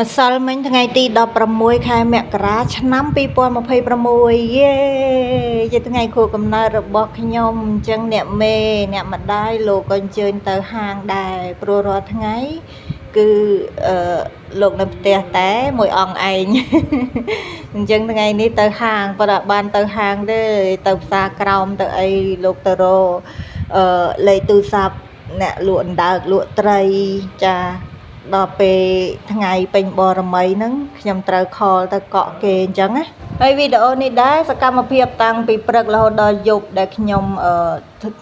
ម្សិលមិញថ្ងៃទី16ខែមករាឆ្នាំ2026យេជាថ្ងៃខួបកំណើតរបស់ខ្ញុំអញ្ចឹងអ្នកមេអ្នកម្ដាយលោកក៏អញ្ជើញទៅហាងដែរព្រោះរាល់ថ្ងៃគឺលោកនៅផ្ទះតែមួយអង្គឯងអញ្ចឹងថ្ងៃនេះទៅហាងប៉ុន្តែបានទៅហាងទេទៅផ្សារក្រោមទៅអីលោកទៅរលេខទូរស័ព្ទអ្នកលក់អណ្ដើកលក់ត្រីចាដល់ពេលថ្ងៃពេញបរមីហ្នឹងខ្ញុំត្រូវខលទៅកក់គេអញ្ចឹងណាហើយវីដេអូនេះដែរសកម្មភាពតាំងពីព្រឹករហូតដល់យប់ដែលខ្ញុំ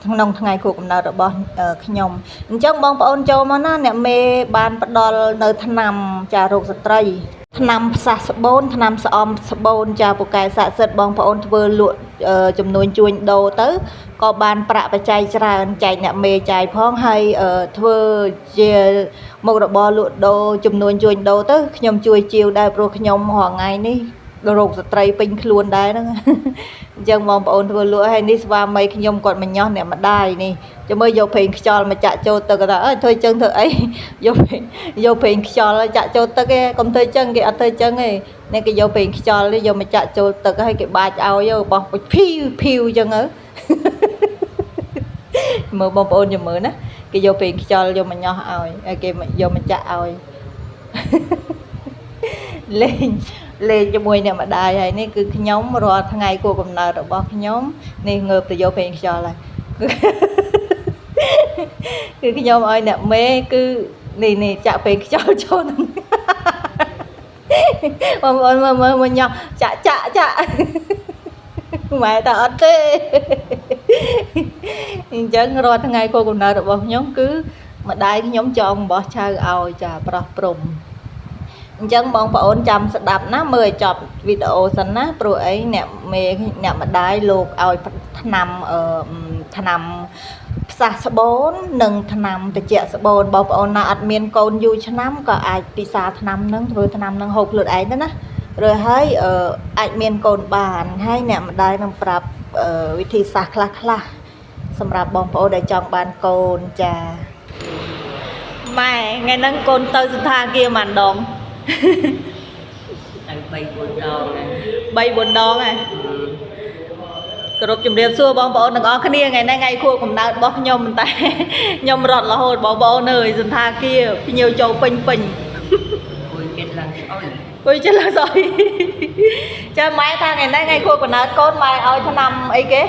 ក្នុងថ្ងៃខួបកំណើតរបស់ខ្ញុំអញ្ចឹងបងប្អូនចូលមកណាអ្នកមេបានផ្ដល់នៅថ្នាំចារោគស្ត្រីថ្នាំផ្សះស្បូនថ្នាំស្អំស្បូនចាពូកែស័ក្តិសិទ្ធបងប្អូនធ្វើលក់ចំនួនជួញដូរទៅក៏បានប្រាក់បច្ច័យច្រើនចែកអ្នកមេចាយផងហើយធ្វើជាមុខរបរលក់ដូរចំនួនជួញដូរទៅខ្ញុំជួយជាវដែរព្រោះខ្ញុំរាល់ថ្ងៃនេះរោគស្ត្រីពេញខ្លួនដែរហ្នឹងអញ្ចឹងបងប្អូនធ្វើលក់ហើយនេះស្វាមីខ្ញុំគាត់មកញោះអ្នកម្ដាយនេះចាំមើលយកប្រេងខ្យល់មកចាក់ចូលទឹកគាត់ថាអើធ្វើអញ្ចឹងធ្វើអីយកប្រេងខ្យល់ចាក់ចូលទឹកឯងកុំធ្វើអញ្ចឹងគេអត់ធ្វើអញ្ចឹងទេនេះគេយកប្រេងខ្យល់នេះយកមកចាក់ចូលទឹកហើយគេបាចឲ្យបោះភីវអញ្ចឹងទៅមើលបងប្អូនចាំមើលណាគេយកប្រេងខ្យល់យកមកញោះឲ្យហើយគេយកមកចាក់ឲ្យលេងជាមួយអ្នកម្ដាយហើយនេះគឺខ្ញុំរាល់ថ្ងៃគួរកំណើតរបស់ខ្ញុំនេះងើបទៅយកប្រេងខ្យល់ហើយគឺខ្ញុំឲ្យអ្នកមេគឺនេះចាក់ប្រេងខ្យល់ចូលហ្នឹងបងប្អូនមើលញោះចាក់ម៉ែតើអត់ទេអញ្ចឹងរាល់ថ្ងៃគោលកំណើតរបស់ខ្ញុំគឺម្ដាយខ្ញុំចងអំបោះឆៅឲ្យចាប្រោះព្រំអញ្ចឹងបងប្អូនចាំស្ដាប់ណាមើលឲ្យចប់វីដេអូសិនណាព្រោះអីអ្នកម្ដាយលោកឲ្យថ្នាំផ្សះស្បូននិងថ្នាំត្រជាក់ស្បូនបងប្អូនណាអត់មានកូនយូរឆ្នាំក៏អាចពិសាថ្នាំនឹងធ្វើថ្នាំនឹងហូបខ្លួនឯងទៅណាឬហើយអាចមានកូនបានហើយអ្នកម្ដាយនឹងប្រាប់វិធីសាស្ត្រខ្លះសម្រាប់បងប្អូនដែលចង់បានកូនចាម៉ែថ្ងៃហ្នឹងកូនទៅសន្តាគារប៉ុន្មានដង3 4 ដង3 4 ដងហ៎គ្រប់ជំរាបសួរបងប្អូនទាំងអស់គ្នាថ្ងៃនេះថ្ងៃខួបកំណើតរបស់ខ្ញុំតែខ្ញុំរត់រហូតបងប្អូនអើយសន្តាគារភ្ញៀវចូលពេញគួយចិត្តឡើងស្អុយចាម៉ែថាថ្ងៃនេះថ្ងៃខួបកំណើតកូនម៉ែឲ្យថ្នាំអីគេ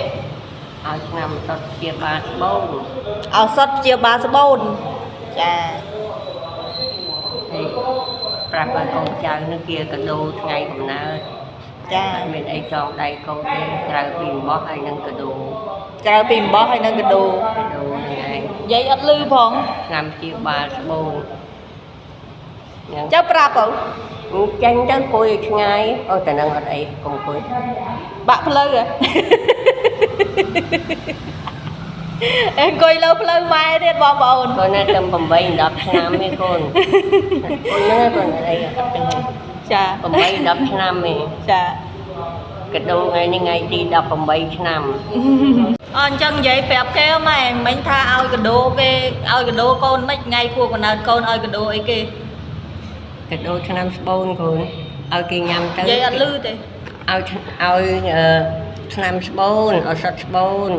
ឲ្យថ្នាំសុទ្ធជាបាស្បូនឲ្យសុទ្ធជាបាស្បូនចាហើយប្រាប់ឲ្យកូនចៅនឹងគេកដោថ្ងៃកំណើតចាមានអីចងដៃកូនទេក្រៅពីអំបោះហើយនឹងកដោនឹងឯងនិយាយអត់លឺផងថ្នាំជាបាស្បូនចៅប្រាប់ទៅចាញ់ទៅគួយឲ្យឆ្ងាយអូតែនឹងអត់អីកុំគួយបាក់ផ្លូវអង្គុយលើផ្លូវម៉ែទៀតបងប្អូនកូនណាតែ8 10ឆ្នាំទេកូនហ្នឹងកូនអីអត់ទេចា8 10ឆ្នាំទេចាកដោថ្ងៃនេះថ្ងៃទី18ឆ្នាំអញ្ចឹងនិយាយប្រាប់គេម៉ែមិញថាឲ្យកដោគេឲ្យកដោកូនមិនថ្ងៃខួបកំណើតកូនឲ្យកដោអីគេកដោឆ្នាំស្បូនកូនឲ្យគេញ៉ាំទៅនិយាយអត់លឺទេឲ្យឆ្នាំស្បូនឲ្យសុទ្ធស្បូន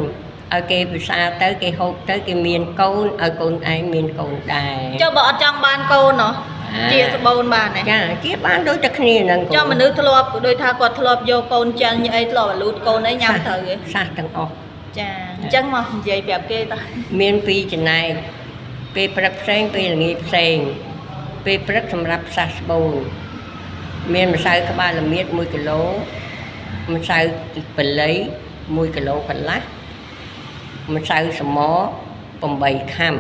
ឲ្យគេពិសាទៅគេហូបទៅគេមានកូនឲ្យកូនឯងមានកូនដែរចុះបើអត់ចង់បានកូនហ៎ជាស្បូនបានទេចាជាបានដូចតែគ្នាហ្នឹងចុះមនុស្សធ្លាប់ដូចថាគាត់ធ្លាប់យកកូនចាញ់អីធ្លាប់លូតកូនអីញ៉ាំត្រូវទេសះទាំងអស់ចាអញ្ចឹងមកនិយាយប្រាប់គេតាមានពីរចំណែកពេលព្រឹកផ្សេងពេលល្ងាចផ្សេងពេលព្រឹកសម្រាប់ផ្សះស្បូនមានម្សៅក្បាលល្មៀត1គីឡូម្សៅបល័យ1គីឡូកន្លះម្សៅសម8ខាំ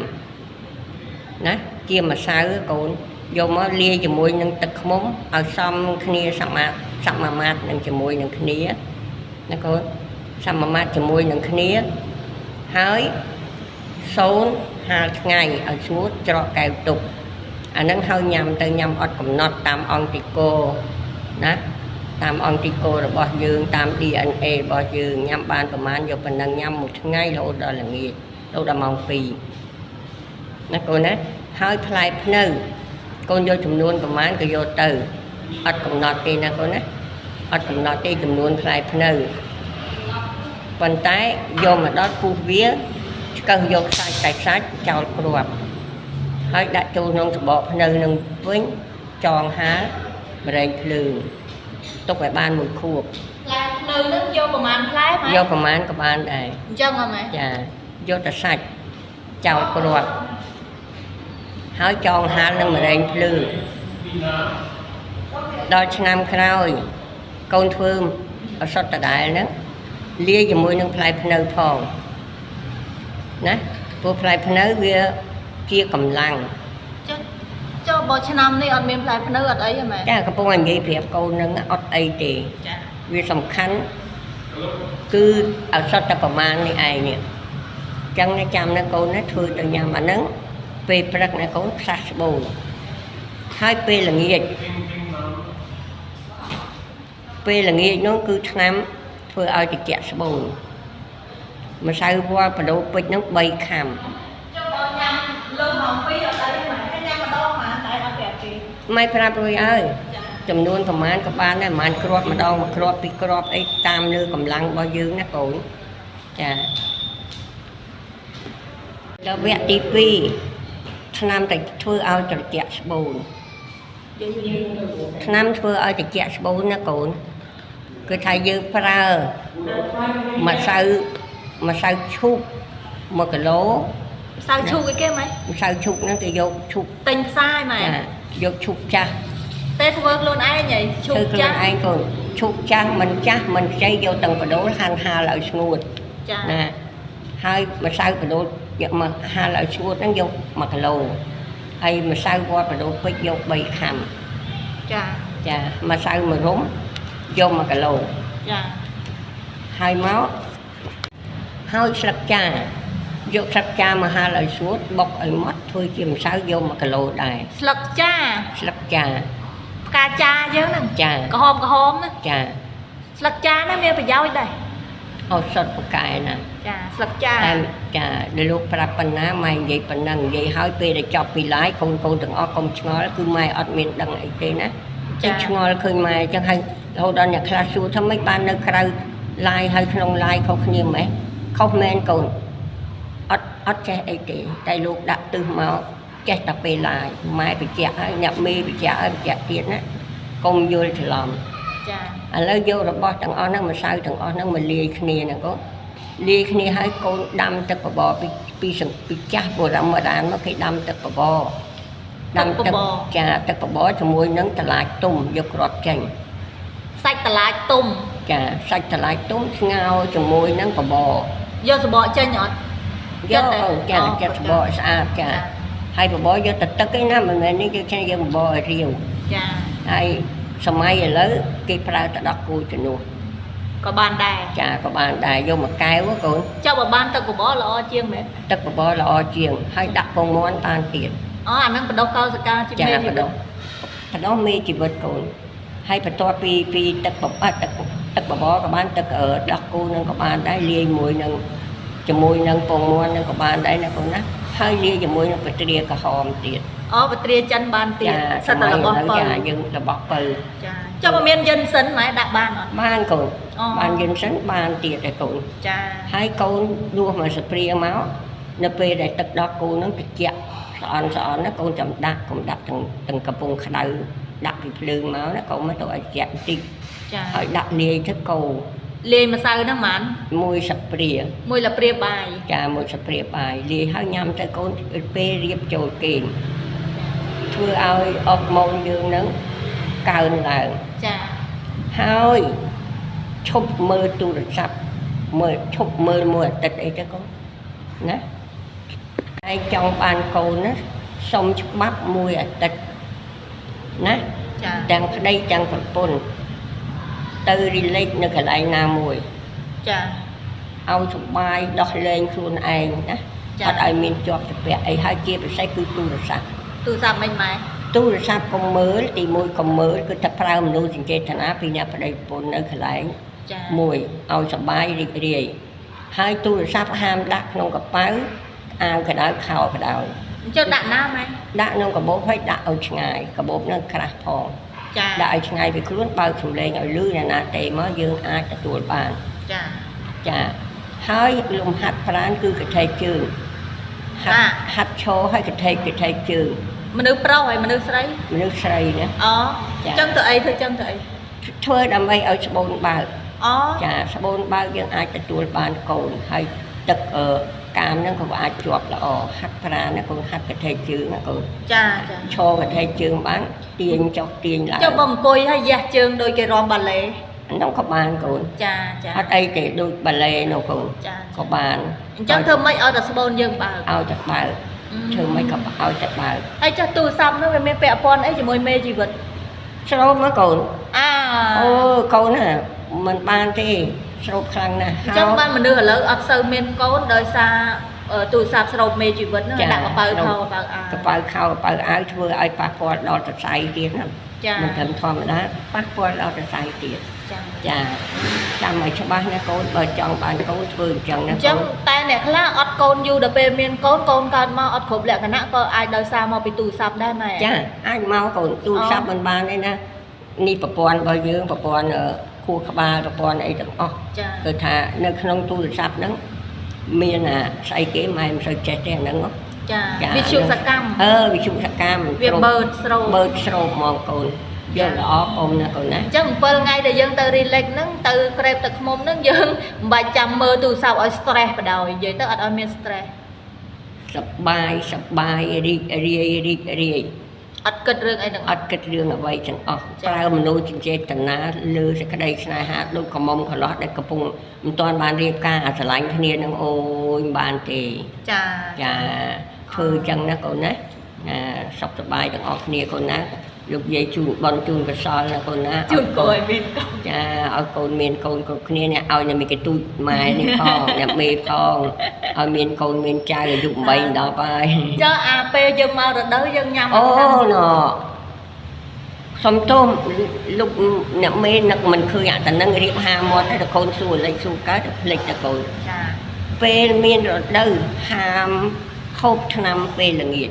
ណាជាម្សៅកូនយកមកលាយជាមួយនឹងទឹកឃ្មុំឲ្យសមគ្នាសមាមាត្រនឹងជាមួយនឹងគ្នាណាកូនសមាមាត្រជាមួយនឹងគ្នាហើយសូនហាលថ្ងៃឲ្យស្ងួតច្រកកែវទុកអានឹងហើយញ៉ាំទៅញ៉ាំអត់កំណត់តាមអង្គតិកោណាតាមអង្គតិកោរបស់យើងតាម DNA របស់យើងញ៉ាំបានប្រហែលយកប៉ុណ្ណឹងញ៉ាំមួយថ្ងៃរហូតដល់ល្ងាចរហូតដល់ម៉ោង2ណាកូនណាហើយផ្លែភ្នៅ កូនយកចំនួនប្រមាណក៏យកទៅអត់កំណត់ទេណាកូនណាអត់កំណត់ទេចំនួនផ្លែភ្នៅប៉ុន្តែយកមកដល់ពុះវាឆ្កឹះយកសាច់តែសាច់ចោលគ្រាប់ហើយដាក់ចូលក្នុងច្បកភ្នៅនឹងវិញចងហាលម្រែងភ្លើងទុកឲ្យបានមួយខួបផ្លែភ្នៅនឹងយកប្រមាណផ្លែម៉ែយកប្រមាណក៏បានដែរអញ្ចឹងហ៎ម៉ែចាយកតែសាច់ចោលគ្រាប់ហើយចងហាលនឹងម្រែងភ្លើងដល់ឆ្នាំក្រោយកូនធ្វើអសតដដែលហ្នឹងលាយជាមួយនឹងផ្លែភ្នៅផងណាព្រោះផ្លែភ្នៅវាជាកម្លាំងចុះបើឆ្នាំនេះអត់មានផ្លែភ្នៅអត់អីទេម៉ែចាកំពុងតែនិយាយប្រាប់កូនហ្នឹងអត់អីទេចាវាសំខាន់គឺអសតតែប្រមាណនេះឯងនេះចឹងចាំណាកូនណាធ្វើទៅញ៉ាំអាហ្នឹងពេលព្រឹកណាកូនផ្សះស្បូនហើយពេលល្ងាចនោះគឺឆ្នាំធ្វើឲ្យត្រជាក់ស្បូនម្សៅវល្លិបដូរពេជ្រហ្នឹង3ខាំចុះបើញ៉ាំលើម៉ោង2អត់អីម៉ែហើយញ៉ាំម្ដងម៉ានតែអត់ប្រាប់ទេម៉ែប្រាប់រួចហើយចំនួនប្រមាណក៏បានដែរប្រមាណគ្រាប់ម្ដងមួយគ្រាប់ពីរគ្រាប់អីតាមលើកម្លាំងរបស់យើងណាកូនចាដល់វគ្គទី2ឆ្នាំតែធ្វើឲ្យត្រជាក់ស្បូនឆ្នាំធ្វើឲ្យត្រជាក់ស្បូនណាកូនគឺថាយើងប្រើម្សៅឈូក1គីឡូម្សៅឈូកអីគេម៉ែម្សៅឈូកហ្នឹងគេយកឈូកទិញផ្សារម៉ែយកឈូកចាស់តែធ្វើខ្លួនឯងហីឈូកចាស់ខ្លួនឯងកូនឈូកចាស់មិនខ្ចីយកទាំងបដូលហាន់ហាលឲ្យស្ងួតចាណាហើយម្សៅបដូលយកមកហាលឲ្យស្ងួតហ្នឹងយក1គីឡូហើយម្សៅវល្លិបដូលពេជ្រយក3ខាំចាម្សៅមួយរុំយក1គីឡូចាហើយមកហើយស្លឹកចាយកស្លឹកចាមកហាលឲ្យស្ងួតបុកឲ្យម៉ត់ធ្វើជាម្សៅយក1គីឡូដែរស្លឹកចាផ្កាចាយើងហ្នឹងចាក្រហមណាចាស្លឹកចាហ្នឹងមានប្រយោជន៍ដែរអូសុតប្រកែណាចាស្លឹកចាតែចាដែលលោកប្រាប់ប៉ុណ្ណាម៉ែនិយាយប៉ុណ្ណឹងនិយាយឲ្យពេលដែលចប់ពីឡាយកូនទាំងអស់កុំឆ្ងល់គឺម៉ែអត់មានដឹងអីទេណាចាឆ្ងល់ឃើញម៉ែអញ្ចឹងហើយរហូតដល់អ្នកខ្លះសួរថាម៉េចបាននៅក្រៅឡាយហើយក្នុងឡាយខុសគ្នាម៉េចខុសមែនកូនអត់ចេះអីទេតែលោកដាក់ទិសមកចេះតែពេលឡាយម៉ែបញ្ជាក់ហើយអ្នកមេបញ្ជាក់ហើយបញ្ជាក់ទៀតណាកុំយល់ច្រឡំចាឥឡូវយករបស់ទាំងអស់ហ្នឹងម្សៅទាំងអស់ហ្នឹងមកលាយគ្នាណាកូនលាយគ្នាហើយកូនដាំទឹកបបរពីចាស់បុរាណមកគេដាំទឹកបបរចាទឹកបបរជាមួយនឹងតឡាចទុំយកគ្រាប់ចេញសាច់តឡាចទុំចាសាច់តឡាចទុំស្ងោរជាមួយនឹងបបរយកសបកចេញអត់យកចាចាសបកស្អាតចាហើយបបរយកទៅទឹកឯណាមិនមែននេះយើងចេះយកបបរឲ្យរាវចាហើយសម័យឥឡូវគេប្រើទឹកដោះគោជំនួសក៏បានដែរចាក៏បានដែរយកមួយកែវកូនចុះបើបានទឹកបបរល្អជាងមែនទឹកបបរល្អជាងហើយដាក់ពងមាន់បានទៀតអាហ្នឹងបដោះកោសកាជាមេជីវិតបដោះមេជីវិតកូនហើយបន្ទាប់ពីទឹកបបរក៏បានទឹកដោះគោនឹងក៏បានដែរលាយជាមួយនឹងពងមាន់នឹងក៏បានដែរណាកូនណាហើយលាយជាមួយនឹងបត្រាក្រហមទៀតបត្រាចិនបានទៀតសិតតែរបស់ពៅចាយើងរបស់ពៅចាចុះបើមានយិនសិនម៉ែដាក់បានអត់បានកូនបានយិនសិនបានទៀតឯកូនចាហើយកូនដួសមកស្ព្រាមកនៅពេលដែលទឹកដោះគោនឹងត្រជាក់ស្អន់ណាកូនចាំដាក់កុំដាក់ទាំងកំពុងក្តៅដាក់ពីភ្លើងមកណាកុំទៅឲ្យត្រជាក់បន្តិចចាហើយដាក់លាយទៅកូរលាយម្សៅហ្នឹងហ្មងមួយស្លាបព្រាបាយចាមួយស្លាបព្រាបាយលាយហើយញ៉ាំទៅកូនពេលរៀបចូលគេងធ្វើឲ្យអរម៉ូនយើងហ្នឹងកើនឡើងចាហើយឈប់មើលទូរស័ព្ទឈប់មើលមួយអាទិត្យអីទៅកូនណាហើយចង់បានកូនណាសុំច្បាប់មួយអាទិត្យណាទាំងប្តីទាំងប្រពន្ធទៅរីលេចនៅកន្លែងណាមួយចាឲ្យសុបាយដោះលែងខ្លួនឯងណាអត់ឲ្យមានជាប់ជាពាក់អីហើយជាពិសេសគឺទូរស័ព្ទមិនម៉ែទូរស័ព្ទកុំមើលទី1កុំមើលគឺថាប្រើមនុស្សសញ្ចេតនាពីអ្នកប្តីប្រពន្ធនៅកន្លែងមួយឲ្យសុបាយរីករាយហើយទូរស័ព្ទហាមដាក់ក្នុងកប៉ៅអាវក្តៅខោក្តៅ ចុះដាក់ណាម៉ែ ដាក់ក្នុងកាបូបហើយដាក់ឲ្យឆ្ងាយកាបូបនឹងក្រាស់ផង ចា ដាក់ឲ្យឆ្ងាយពីខ្លួនបើកសំឡេងឲ្យលឺអ្នកណាទេមកយើងអាចទទួលបាន ចា ចាហើយលំហាត់ប្រាណគឺកថេកជើងហាត់ឈរហើយកថេកជើង មនុស្សប្រុសហើយមនុស្សស្រី មនុស្សស្រីណា អូចឹងទៅអីធ្វើចឹងទៅអី ធ្វើដើម្បីឲ្យស្បូនបើក អូ ចាស្បូនបើកយើងអាចទទួលបានកូនហើយទឹកកាមហ្នឹងក៏អាចជាប់ល្អហាត់ប្រាណណាកូនហាត់កថេកជើងណាកូន ចាចា ឈរកថេកជើងបានទាញចុះទាញឡើង ចុះបងអង្គុយហើយយ៉ាស់ជើងដូចគេរាំបាឡេ ហ្នឹងក៏បានកូន ចាចា អត់អីទេដូចបាឡេនោះកូន ចា ក៏បាន អញ្ចឹងធ្វើម៉េចឲ្យតែស្បូនយើងបើក ឲ្យតែបើកធ្វើមិនក៏ឲ្យតែបើក ហើយចុះទូរស័ព្ទនោះវាមានពាក់ព័ន្ធអីជាមួយមេជីវិត ស្រោបមកកូន អា អូកូនណាមិនបានទេស្រោបខ្លាំងណាស់ អញ្ចឹងបានមនុស្សឥឡូវអត់សូវមានកូនដោយសារទូរស័ព្ទស្រោបមេជីវិតហ្នឹងដាក់កប៉ៅខោកប៉ៅអាវ កប៉ៅខោកប៉ៅអាវធ្វើឲ្យប៉ះពាល់ដល់សរសៃទៀតណា ចា មិនត្រឹមធម្មតាប៉ះពាល់ដល់សរសៃទៀត ចា ចាចាំឲ្យច្បាស់ណាកូនបើចង់បានកូនធ្វើអញ្ចឹងណា អញ្ចឹងតែអ្នកខ្លះអត់កូនយូរដល់ពេលមានកូនកើតមកអត់គ្រប់លក្ខណៈក៏អាចដោយសារមកពីទូរស័ព្ទដែរម៉ែ ចាអាចមកកូនទូរស័ព្ទមិនបានទេណានេះប្រព័ន្ធរបស់យើងប្រព័ន្ធខួរក្បាលប្រព័ន្ធអីទាំងអស់ ចា គឺថានៅក្នុងទូរស័ព្ទហ្នឹងមានស្អីគេម៉ែមិនសូវចេះទេអាហ្នឹង ចាវិទ្យុសកម្ម វិទ្យុសកម្ម វាបើកស្រោប បើកស្រោបហ្មងកូនយកល្អកូនណាកូនណា អញ្ចឹង7ថ្ងៃដែលយើងទៅ relax ហ្នឹងទៅក្រេបទឹកឃ្មុំហ្នឹងយើងមិនបាច់ចាំមើលទូរស័ព្ទឲ្យ stress បដ ாய் និយាយទៅអត់ឲ្យមាន stress សបាយរីករាយ អត់គិតរឿងអីទាំងអ អ ត់ ត់គិតរឿងអ្វីទាំងអស់ប្រើមនោសញ្ចេតនាលើសេចក្តីស្នេហាដូចកមុំកន្លោះដែលកំពុងមិនទាន់បានរៀបការអាស្រឡាញ់គ្នានឹងអូយមិនបានទេ ចា ចាធ្វើអញ្ចឹងណាកូនណាសុខសប្បាយទាំងអស់គ្នាកូនណាលោកយាយជូនបន់ជូនកសលណាកូនណា ជូនកូនមានកូន ចាឲ្យកូនមានកូនគ្រប់គ្នាអ្នកឲ្យអ្នកមានកទូចម៉ែនេះផងអ្នកមេផងឲ្យមានកូនមានចៅអាយុ8 10ហើយ ចុះអាពេលយើងមករដូវយើងញ៉ាំ អូណ៎សុំទោសលោកអ្នកមេនឹកមិនឃើញអាតនឹងរៀបហាមាត់តែកូនសួរលេខសួរកើតតែភ្លេចតែកូន ចា ពេលមានរដូវហាមខូបឆ្នាំពេលល្ងាច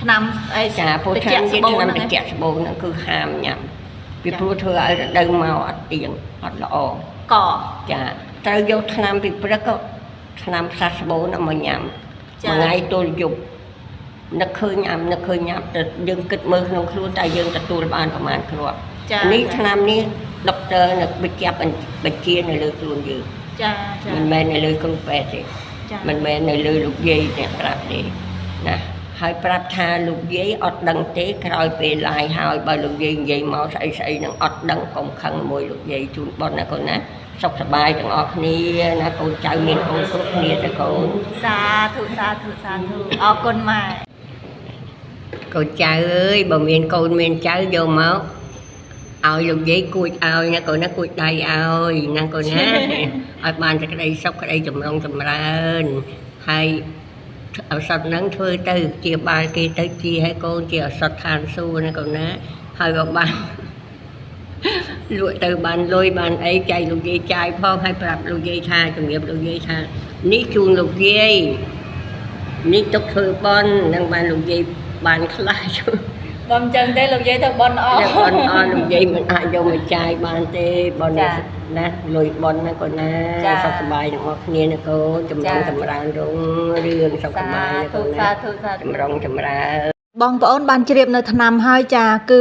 ឆ្នាំអី ចាពោលឆ្នាំទៀតឆ្នាំតិចស្បូនហ្នឹងគឺហាមញ៉ាំពីព្រោះធ្វើឲ្យរដូវមកអត់ទៀងអត់ល្អ ក ចាត្រូវយកឆ្នាំពីព្រឹកឆ្នាំផ្សះស្បូនមកញ៉ាំមួយថ្ងៃទល់យប់នឹកឃើញញ៉ាំទៅយើងគិតមើលក្នុងខ្លួនតែយើងទទួលបានប្រមាណគ្រាប់ ចា នេះឆ្នាំនេះដុកទ័រនៅបញ្ជាបញ្ជានៅលើខ្លួនយើង ចាចា មិនមែននៅលើគ្រូពេទ្យទេ ចា មិនមែននៅលើលោកយាយអ្នកប្រាប់ទេណាហើយប្រាប់ថាលោកយាយអត់ដឹងទេក្រោយពេលឡាយហើយបើលោកយាយនិយាយមកស្អីនឹងអត់ដឹងកុំខឹងមួយលោកយាយជូនប៉ុនណាកូនណាសុខសប្បាយទាំងអស់គ្នាណាកូនចៅមានកូនគ្រប់គ្នាទៅកូន សាធុអរគុណម៉ែ កូនចៅអើយបើមានកូនមានចៅយកមកឲ្យលោកយាយគួចឲ្យណាកូនណាគួចដៃឲ្យណាកូនណាឲ្យបានសេចក្តីសុខក្តីចម្រុងចម្រើនហើយឱសថហ្នឹងធ្វើទៅជាបាលគេទៅជាឲ្យកូនជាឱសថឋានសួគ៌ណាកូនណាហើយក៏បានលក់ទៅបានលុយបានអីចែកលោកយាយចាយផងហើយប្រាប់លោកយាយថាជំរាបលោកយាយថានេះជូនលោកយាយនេះទុកធ្វើបន់នឹងបានលោកយាយបានខ្លះជួយ បើមិនចឹងទេលោកយាយទៅបន់អស់ បន់អស់លោកយាយមិនអាចយកមកចាយបានទេបន់ណាលុយបន់ណាកូនណាសុខសប្បាយទាំងអស់គ្នាណាកូនចម្រើនចម្រើនរុងរឿងសុខសប្បាយណាកូនណាចម្រុងចម្រើន បងប្អូនបានជ្រាបនៅឆ្នាំហើយចាគឺ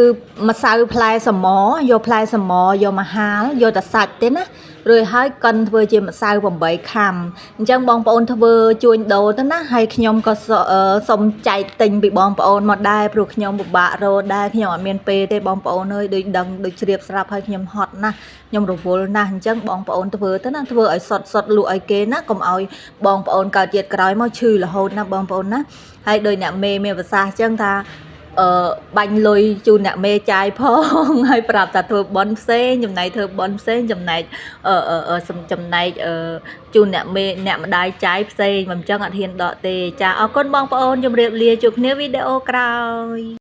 ម្សៅផ្លែសមយកផ្លែសមយកមកហាលយកតែសាច់ទេណារួចហើយកិនធ្វើជាម្សៅ8ខាំអញ្ចឹងបងប្អូនធ្វើជួញដូរទៅណាហើយខ្ញុំក៏សុំចែកទិញពីបងប្អូនមកដែរព្រោះខ្ញុំពិបាករកដែរខ្ញុំអត់មានពេលទេបងប្អូនអើយដូចដឹងដូចជ្រាបស្រាប់ហើយខ្ញុំហត់ណាស់ខ្ញុំរវល់ណាស់អញ្ចឹងបងប្អូនធ្វើទៅណាធ្វើឲ្យសុតលក់ឲ្យគេណាកុំឲ្យបងប្អូនកើតជាតិក្រោយមកឈឺរហូតណាបងប្អូនណាហើយដោយអ្នកមេមានប្រសាសន៍អញ្ចឹងថាបាញ់លុយជូនអ្នកមេចាយផងហើយប្រាប់ថាធ្វើបន់ផ្សេងចំណែកធ្វើបន់ផ្សេងចំណែកចំណែកជូនអ្នកមេអ្នកម្ដាយចាយផ្សេងមិនអញ្ចឹងអត់ហ៊ានដកទេចាអរគុណបងប្អូនជម្រាបលាជួបគ្នាវីដេអូក្រោយ